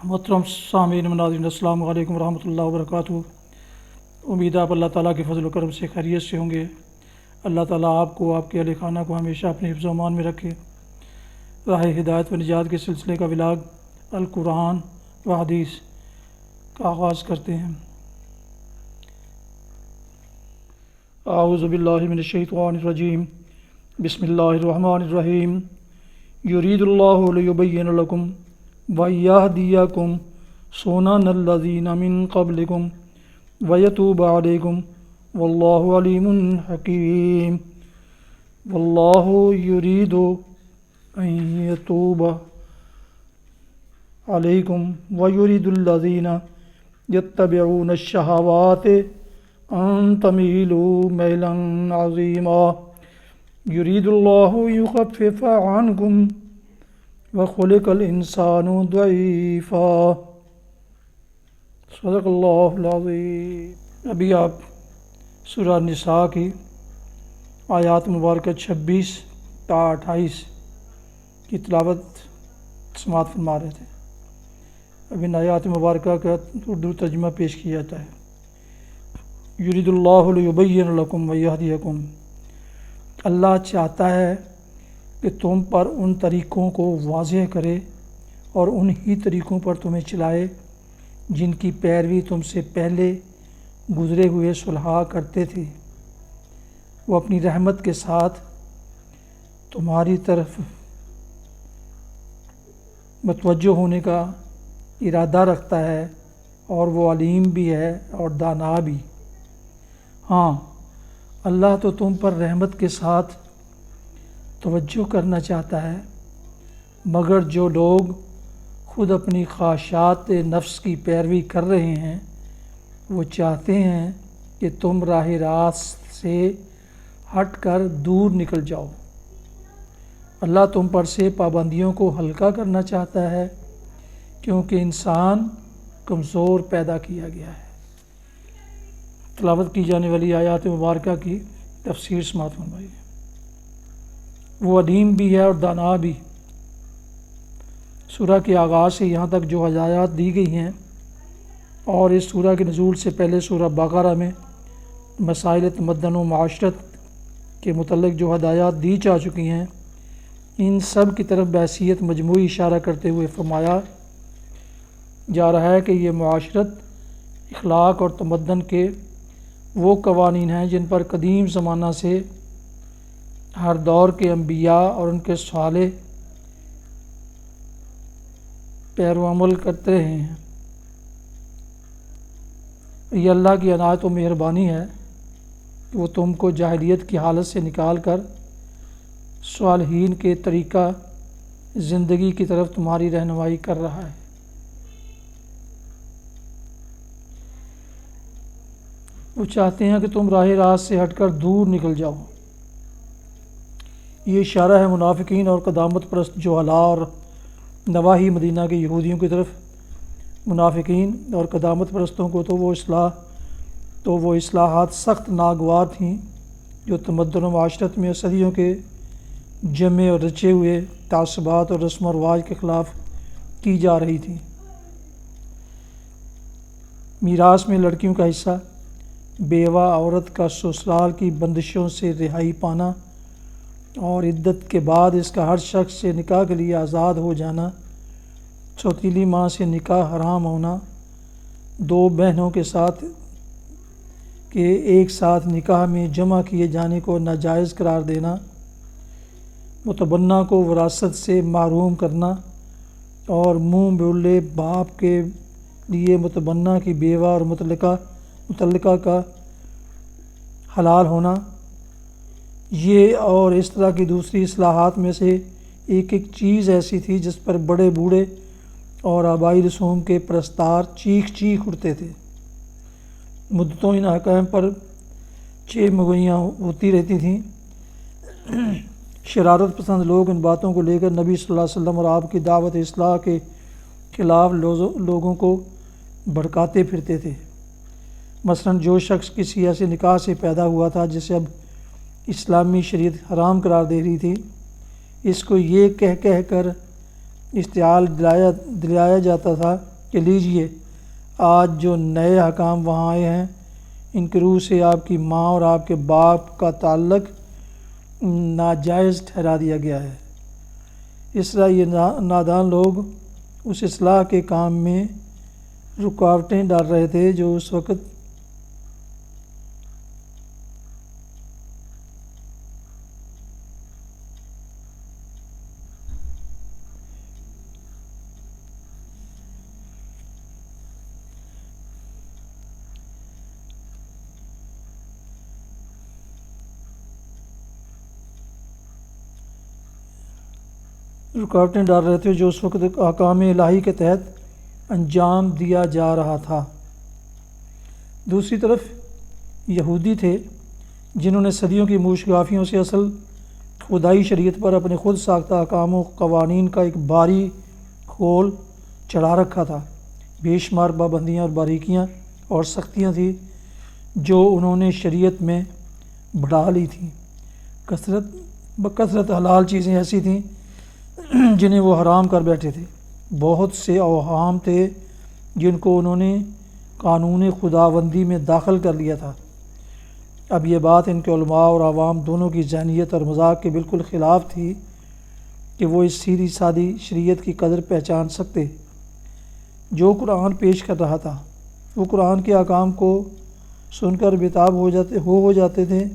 محترم سامعین ناظرین، السلام علیکم ورحمۃ اللہ وبرکاتہ۔ امید آپ اللہ تعالیٰ کے فضل و کرم سے خیریت سے ہوں گے۔ اللہ تعالیٰ آپ کو، آپ کے اہل خانہ کو ہمیشہ اپنے حفظ و امان میں رکھے۔ راہ ہدایت و نجات کے سلسلے کا ولاگ القرآن و حدیث کا آغاز کرتے ہیں۔ اعوذ باللہ من الشیطان الرجیم، بسم اللہ الرحمن الرحیم۔ یرید اللہ لیبین لکم وَيَهْدِيَكُمْ سُنَنَ الَّذِينَ مِن قَبْلِكُمْ وَيَتُوبَ عَلَيْكُمْ وَاللَّهُ عَلِيمٌ حَكِيمٌ۔ وَاللَّهُ يُرِيدُ أَن يَتُوبَ عَلَيْكُمْ وَيُرِيدُ الَّذِينَ يَتَّبِعُونَ الشَّهَوَاتِ أَن تَمِيلُوا مَيْلًا عَظِيمًا۔ يُرِيدُ اللَّهُ لِيُخَفِّفَ عَنكُمْ وَخُلِقَ الْإِنسَانُ ضَعِيفًا۔ صدق اللہ العظیم۔ ابھی آپ سورہ نساء کی آیات مبارکہ 26 تا 28 کی تلاوت سماعت فرما رہے تھے۔ اب ان آیات مبارکہ کا اردو ترجمہ پیش کیا جاتا ہے۔ یرید اللہ لیبین لکم ویہدیکم، اللہ چاہتا ہے کہ تم پر ان طریقوں کو واضح کرے اور انہی طریقوں پر تمہیں چلائے جن کی پیروی تم سے پہلے گزرے ہوئے صلحاء کرتے تھے۔ وہ اپنی رحمت کے ساتھ تمہاری طرف متوجہ ہونے کا ارادہ رکھتا ہے، اور وہ علیم بھی ہے اور دانا بھی۔ ہاں، اللہ تو تم پر رحمت کے ساتھ توجہ کرنا چاہتا ہے، مگر جو لوگ خود اپنی خواہشات نفس کی پیروی کر رہے ہیں وہ چاہتے ہیں کہ تم راہ راست سے ہٹ کر دور نکل جاؤ۔ اللہ تم پر سے پابندیوں کو ہلکا کرنا چاہتا ہے، کیونکہ انسان کمزور پیدا کیا گیا ہے۔ تلاوت کی جانے والی آیات مبارکہ کی تفسیر سماعت فرمائیے۔ وہ علیم بھی ہے اور دانا بھی۔ سورہ کے آغاز سے یہاں تک جو ہدایات دی گئی ہیں، اور اس سورہ کے نزول سے پہلے سورہ بقرہ میں مسائل تمدن و معاشرت کے متعلق جو ہدایات دی جا چکی ہیں، ان سب کی طرف بحیثیت مجموعی اشارہ کرتے ہوئے فرمایا جا رہا ہے کہ یہ معاشرت، اخلاق اور تمدن کے وہ قوانین ہیں جن پر قدیم زمانہ سے ہر دور کے انبیاء اور ان کے صالح پیرو عمل کرتے رہے ہیں۔ یہ اللہ کی عنایت و مہربانی ہے کہ وہ تم کو جاہلیت کی حالت سے نکال کر صالحین کے طریقہ زندگی کی طرف تمہاری رہنمائی کر رہا ہے۔ وہ چاہتے ہیں کہ تم راہ راست سے ہٹ کر دور نکل جاؤ۔ یہ اشارہ ہے منافقین اور قدامت پرست جہلاء اور نواحی مدینہ کے یہودیوں کی طرف۔ منافقین اور قدامت پرستوں کو تو وہ اصلاحات سخت ناگوار تھیں جو تمدن و معاشرت میں صدیوں کے جمے اور رچے ہوئے تعصبات اور رسم و رواج کے خلاف کی جا رہی تھیں۔ میراث میں لڑکیوں کا حصہ، بیوہ عورت کا سسرال کی بندشوں سے رہائی پانا، اور عدت کے بعد اس کا ہر شخص سے نکاح کے لیے آزاد ہو جانا، سوتیلی ماں سے نکاح حرام ہونا، دو بہنوں کے ایک ساتھ نکاح میں جمع کیے جانے کو ناجائز قرار دینا، متبنہ کو وراثت سے محروم کرنا، اور منہ بولے باپ کے لیے متبنہ کی بیوہ اور متعلقہ کا حلال ہونا، یہ اور اس طرح کی دوسری اصلاحات میں سے ایک چیز ایسی تھی جس پر بڑے بوڑھے اور آبائی رسوم کے پرستار چیخ اٹھتے تھے۔ مدتوں ان احکام پر چہمگوئیاں ہوتی رہتی تھیں۔ شرارت پسند لوگ ان باتوں کو لے کر نبی صلی اللہ علیہ وسلم اور آپ کی دعوت اصلاح کے خلاف لوگوں کو بھڑکاتے پھرتے تھے۔ مثلاً جو شخص کسی ایسے نکاح سے پیدا ہوا تھا جسے اب اسلامی شریعت حرام قرار دے رہی تھی، اس کو یہ کہہ کر اشتعال دلایا جاتا تھا کہ لیجئے آج جو نئے حکام وہاں آئے ہیں ان کے روح سے آپ کی ماں اور آپ کے باپ کا تعلق ناجائز ٹھہرا دیا گیا ہے۔ اس طرح یہ نادان لوگ اس اصلاح کے کام میں رکاوٹیں ڈال رہے تھے جو اس وقت احکام الہی کے تحت انجام دیا جا رہا تھا۔ دوسری طرف یہودی تھے جنہوں نے صدیوں کی موشگافیوں سے اصل خدائی شریعت پر اپنے خود ساختہ احکام و قوانین کا ایک بھاری کھول چڑھا رکھا تھا۔ بے شمار پابندیاں اور باریکیاں اور سختیاں تھیں جو انہوں نے شریعت میں بڑھا لی تھیں۔ بکثرت حلال چیزیں ایسی تھیں جنہیں وہ حرام کر بیٹھے تھے۔ بہت سے اوہام تھے جن کو انہوں نے قانون خداوندی میں داخل کر لیا تھا۔ اب یہ بات ان کے علماء اور عوام دونوں کی ذہنیت اور مذاق کے بالکل خلاف تھی کہ وہ اس سیدھی سادی شریعت کی قدر پہچان سکتے جو قرآن پیش کر رہا تھا۔ وہ قرآن کے احکام کو سن کر بےتاب ہو جاتے تھے،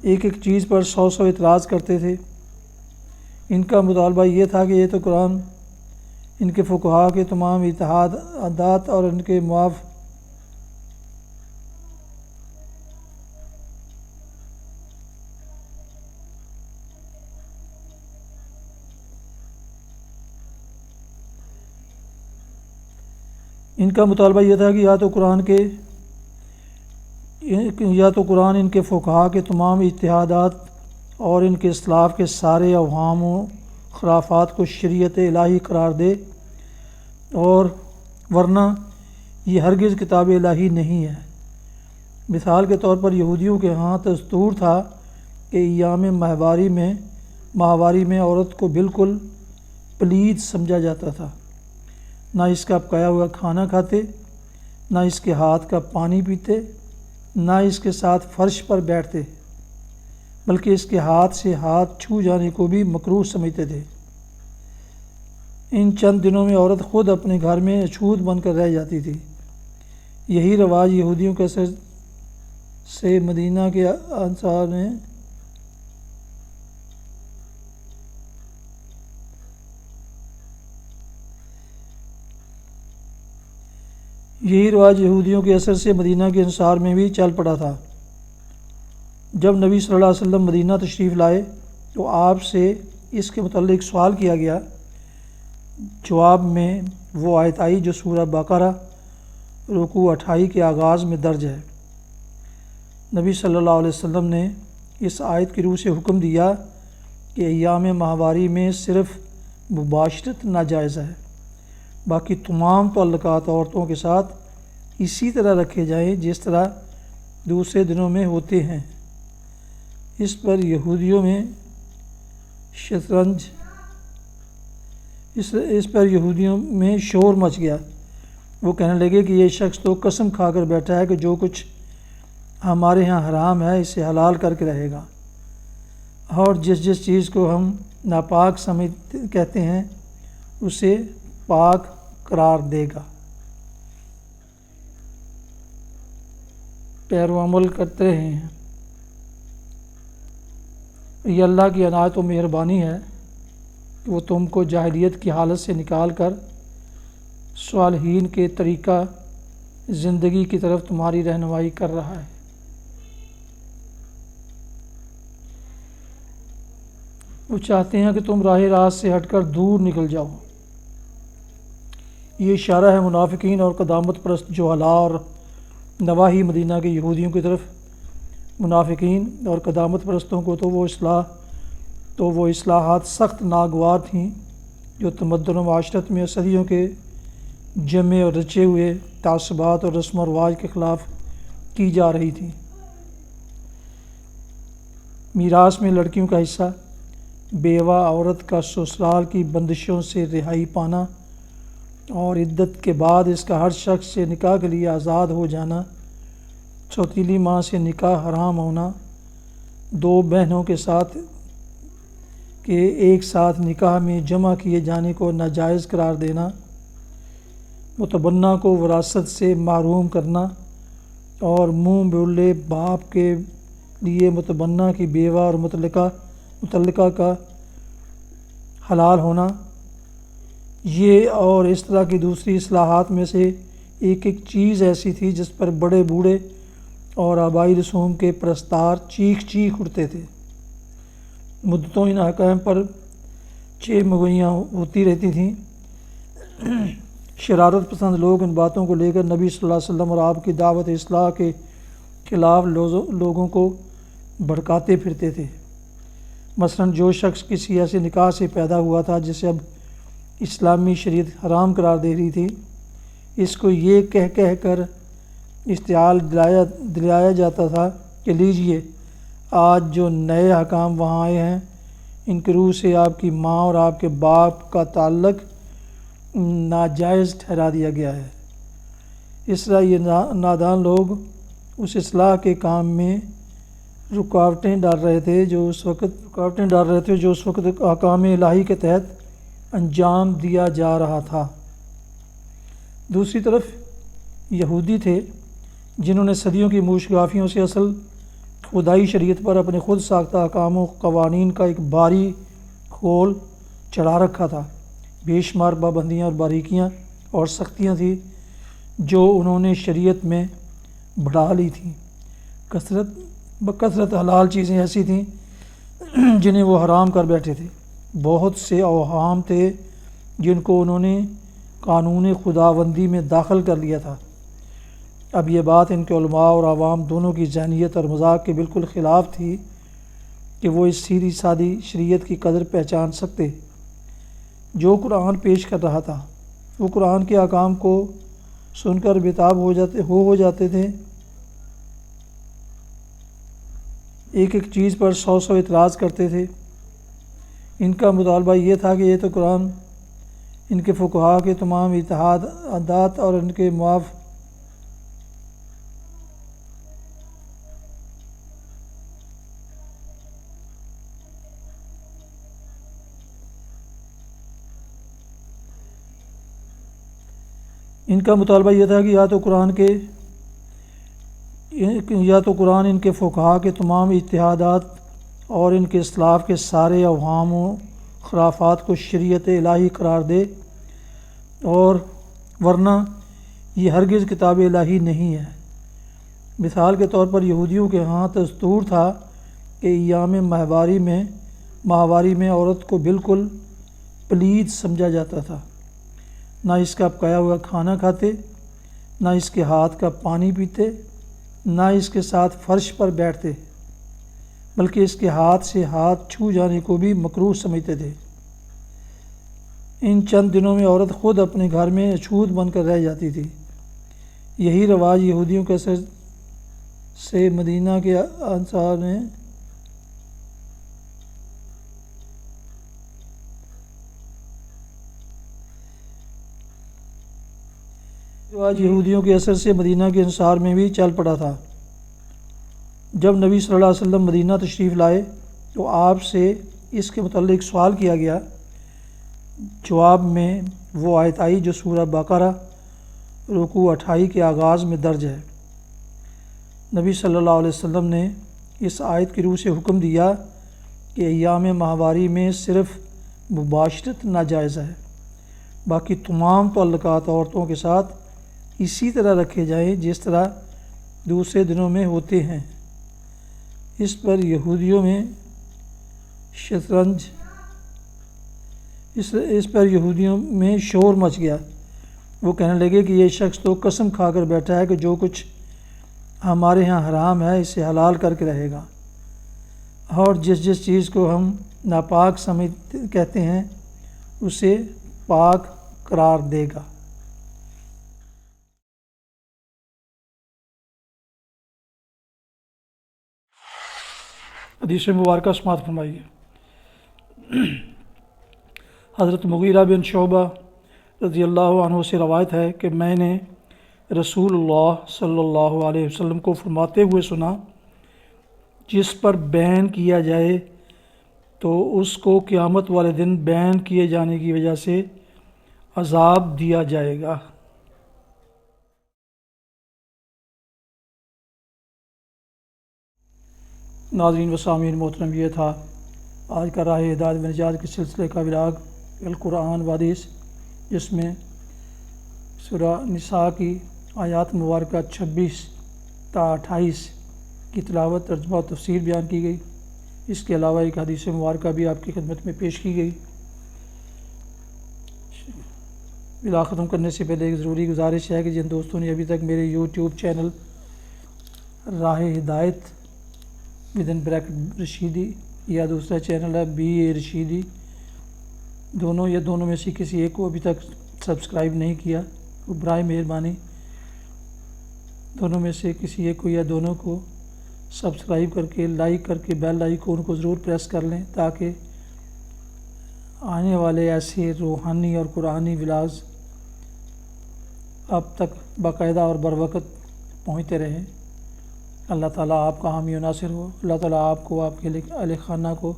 ایک ایک چیز پر 100 اعتراض کرتے تھے۔ ان کا مطالبہ یہ تھا کہ یہ تو قرآن ان کے فقہا کے تمام اجتہادات اور ان کے ان کا مطالبہ یہ تھا کہ یا تو قرآن ان کے فقہا کے تمام اجتہادات اور ان کے اسلاف کے سارے اوہام و خرافات کو شریعت الہی قرار دے، اور ورنہ یہ ہرگز کتاب الہی نہیں ہے۔ مثال کے طور پر یہودیوں کے ہاں دستور تھا کہ ایام ماہواری میں عورت کو بالکل پلید سمجھا جاتا تھا۔ نہ اس کا پکایا ہوا کھانا کھاتے، نہ اس کے ہاتھ کا پانی پیتے، نہ اس کے ساتھ فرش پر بیٹھتے، بلکہ اس کے ہاتھ سے ہاتھ چھو جانے کو بھی مکروہ سمجھتے تھے۔ ان چند دنوں میں عورت خود اپنے گھر میں اچھوت بن کر رہ جاتی تھی۔ یہی رواج یہودیوں کے اثر سے مدینہ کے انصار نے مدینہ کے انصار میں بھی چل پڑا تھا۔ جب نبی صلی اللہ علیہ وسلم مدینہ تشریف لائے تو آپ سے اس کے متعلق سوال کیا گیا۔ جواب میں وہ آیت آئی جو سورہ بقرہ رکوع 28 کے آغاز میں درج ہے۔ نبی صلی اللہ علیہ وسلم نے اس آیت کی روح سے حکم دیا کہ ایام ماہواری میں صرف مباشرت ناجائز ہے، باقی تمام تعلقات عورتوں کے ساتھ اسی طرح رکھے جائیں جس طرح دوسرے دنوں میں ہوتے ہیں۔ اس پر یہودیوں میں شور مچ گیا۔ وہ کہنے لگے کہ یہ شخص تو قسم کھا کر بیٹھا ہے کہ جو کچھ ہمارے ہاں حرام ہے اسے حلال کر کے رہے گا، اور جس چیز کو ہم ناپاک کہتے ہیں اسے پاک قرار دے گا۔ پیرو عمل کرتے ہیں۔ یہ اللہ کی عنایت و مہربانی ہے کہ وہ تم کو جاہلیت کی حالت سے نکال کر صالحین کے طریقہ زندگی کی طرف تمہاری رہنمائی کر رہا ہے۔ وہ چاہتے ہیں کہ تم راہ راست سے ہٹ کر دور نکل جاؤ۔ یہ اشارہ ہے منافقین اور قدامت پرست جہلاء اور نواحی مدینہ کے یہودیوں کی طرف۔ منافقین اور قدامت پرستوں کو تو وہ اصلاحات سخت ناگوار تھیں جو تمدن و معاشرت میں صدیوں کے جمے اور رچے ہوئے تعصبات اور رسم و رواج کے خلاف کی جا رہی تھیں۔ میراث میں لڑکیوں کا حصہ بیوہ عورت کا سسرال کی بندشوں سے رہائی پانا اور عدت کے بعد اس کا ہر شخص سے نکاح کے لیے آزاد ہو جانا، سوتیلی ماں سے نکاح حرام ہونا، دو بہنوں کے ساتھ ایک ساتھ نکاح میں جمع کیے جانے کو ناجائز قرار دینا، متبنہ کو وراثت سے محروم کرنا اور منہ بولے باپ کے لیے متبنہ کی بیوہ اور متعلقہ کا حلال ہونا، یہ اور اس طرح کی دوسری اصلاحات میں سے ایک چیز ایسی تھی جس پر بڑے بوڑھے اور آبائی رسوم کے پرستار چیخ اٹھتے تھے۔ مدتوں ان احکام پر چہمگوئیاں ہوتی رہتی تھیں۔ شرارت پسند لوگ ان باتوں کو لے کر نبی صلی اللہ علیہ وسلم اور آپ کی دعوت اصلاح کے خلاف لوگوں کو بھڑکاتے پھرتے تھے۔ مثلاً جو شخص کسی ایسے نکاح سے پیدا ہوا تھا جسے اب اسلامی شریعت حرام قرار دے رہی تھی، اس کو یہ کہہ کر اشتعال دلایا جاتا تھا کہ لیجئے آج جو نئے حکام وہاں آئے ہیں ان کے روح سے آپ کی ماں اور آپ کے باپ کا تعلق ناجائز ٹھہرا دیا گیا ہے۔ اس طرح یہ نادان لوگ اس اصلاح کے کام میں رکاوٹیں ڈال رہے تھے جو اس وقت احکام الہی کے تحت انجام دیا جا رہا تھا۔ دوسری طرف یہودی تھے جنہوں نے صدیوں کی موشگافیوں سے اصل خدائی شریعت پر اپنے خود ساختہ احکام و قوانین کا ایک بھاری کھول چڑھا رکھا تھا۔ بے شمار پابندیاں اور باریکیاں اور سختیاں تھیں جو انہوں نے شریعت میں بڑھا لی تھیں۔ بکثرت حلال چیزیں ایسی تھیں جنہیں وہ حرام کر بیٹھے تھے۔ بہت سے اوہام تھے جن کو انہوں نے قانون خداوندی میں داخل کر لیا تھا۔ اب یہ بات ان کے علماء اور عوام دونوں کی ذہنیت اور مذاق کے بالکل خلاف تھی کہ وہ اس سیدھی سادی شریعت کی قدر پہچان سکتے جو قرآن پیش کر رہا تھا۔ وہ قرآن کے احکام کو سن کر بےتاب ہو جاتے تھے، ایک چیز پر 100 اعتراض کرتے تھے۔ ان کا مطالبہ یہ تھا کہ یہ تو قرآن ان کے فقہا کے تمام اتحادات اور ان کے ان کا مطالبہ یہ تھا کہ یا تو قرآن ان کے فقہا کے تمام اتحادات اور ان کے اسلاف کے سارے اوہام و خرافات کو شریعت الہی قرار دے، اور ورنہ یہ ہرگز کتاب الہی نہیں ہے۔ مثال کے طور پر یہودیوں کے ہاں دستور تھا کہ ایام ماہواری میں عورت کو بالکل پلید سمجھا جاتا تھا، نہ اس کا پکایا ہوا کھانا کھاتے، نہ اس کے ہاتھ کا پانی پیتے، نہ اس کے ساتھ فرش پر بیٹھتے، بلکہ اس کے ہاتھ سے ہاتھ چھو جانے کو بھی مکروہ سمجھتے تھے۔ ان چند دنوں میں عورت خود اپنے گھر میں اچھوت بن کر رہ جاتی تھی۔ یہی رواج یہودیوں کے اثر سے مدینہ کے انصار نے مدینہ کے انصار میں بھی چل پڑا تھا۔ جب نبی صلی اللہ علیہ وسلم مدینہ تشریف لائے تو آپ سے اس کے متعلق سوال کیا گیا۔ جواب میں وہ آیت آئی جو سورہ بقرہ رکوع 28 کے آغاز میں درج ہے۔ نبی صلی اللہ علیہ وسلم نے اس آیت کی روح سے حکم دیا کہ ایام ماہواری میں صرف مباشرت ناجائز ہے، باقی تمام تعلقات عورتوں کے ساتھ اسی طرح رکھے جائیں جس طرح دوسرے دنوں میں ہوتے ہیں۔ اس پر یہودیوں میں شور مچ گیا۔ وہ کہنے لگے کہ یہ شخص تو قسم کھا کر بیٹھا ہے کہ جو کچھ ہمارے ہاں حرام ہے اسے حلال کر کے رہے گا، اور جس چیز کو ہم ناپاک کہتے ہیں اسے پاک قرار دے گا۔ حدیث مبارکہ سماعت فرمائیے۔ حضرت مغیرہ بن شعبہ رضی اللہ عنہ سے روایت ہے کہ میں نے رسول اللہ صلی اللہ علیہ وسلم کو فرماتے ہوئے سنا، جس پر بین کیا جائے تو اس کو قیامت والے دن بین کیے جانے کی وجہ سے عذاب دیا جائے گا۔ ناظرین و سامعین محترم، یہ تھا آج کا راہ ہدایت و نجات کے سلسلے کا ولاگ القرآن و حدیث، جس میں سورہ نساء کی آیات مبارکہ 26 تا 28 کی تلاوت، ترجمہ و تفسیر بیان کی گئی۔ اس کے علاوہ ایک حدیث مبارکہ بھی آپ کی خدمت میں پیش کی گئی۔ ولاگ ختم کرنے سے پہلے ایک ضروری گزارش ہے کہ جن دوستوں نے ابھی تک میرے یوٹیوب چینل راہ ہدایت _ رشیدی یا دوسرا چینل ہے BA رشیدی، دونوں میں سے کسی ایک کو ابھی تک سبسکرائب نہیں کیا، تو برائے مہربانی دونوں میں سے کسی ایک کو یا دونوں کو سبسکرائب کر کے، لائک کر کے، بیل آئیکن کو ضرور پریس کر لیں، تاکہ آنے والے ایسے روحانی اور قرآنی ولاگز اب تک باقاعدہ اور بروقت پہنچتے رہیں۔ اللہ تعالیٰ آپ کا حامی و ناصر ہو۔ اللہ تعالیٰ آپ کو، آپ کے اہل خانہ کو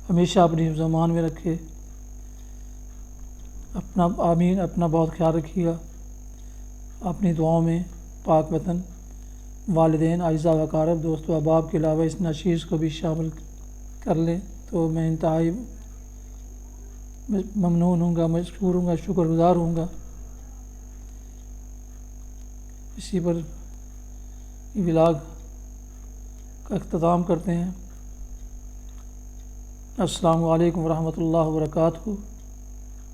ہمیشہ اپنی زمان میں رکھے۔ آمین۔ اپنا بہت خیال رکھیے گا۔ اپنی دعاؤں میں پاک وطن، والدین، اعزاء و اقارب، دوست و احباب کے علاوہ اس نشیز کو بھی شامل کر لیں تو میں انتہائی ممنون ہوں گا، مشکور ہوں گا، شکر گزار ہوں گا۔ اسی پر ولاگ کا اختتام کرتے ہیں۔ السلام علیکم ورحمۃ اللہ وبرکاتہ۔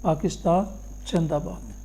پاکستان زندہ باد۔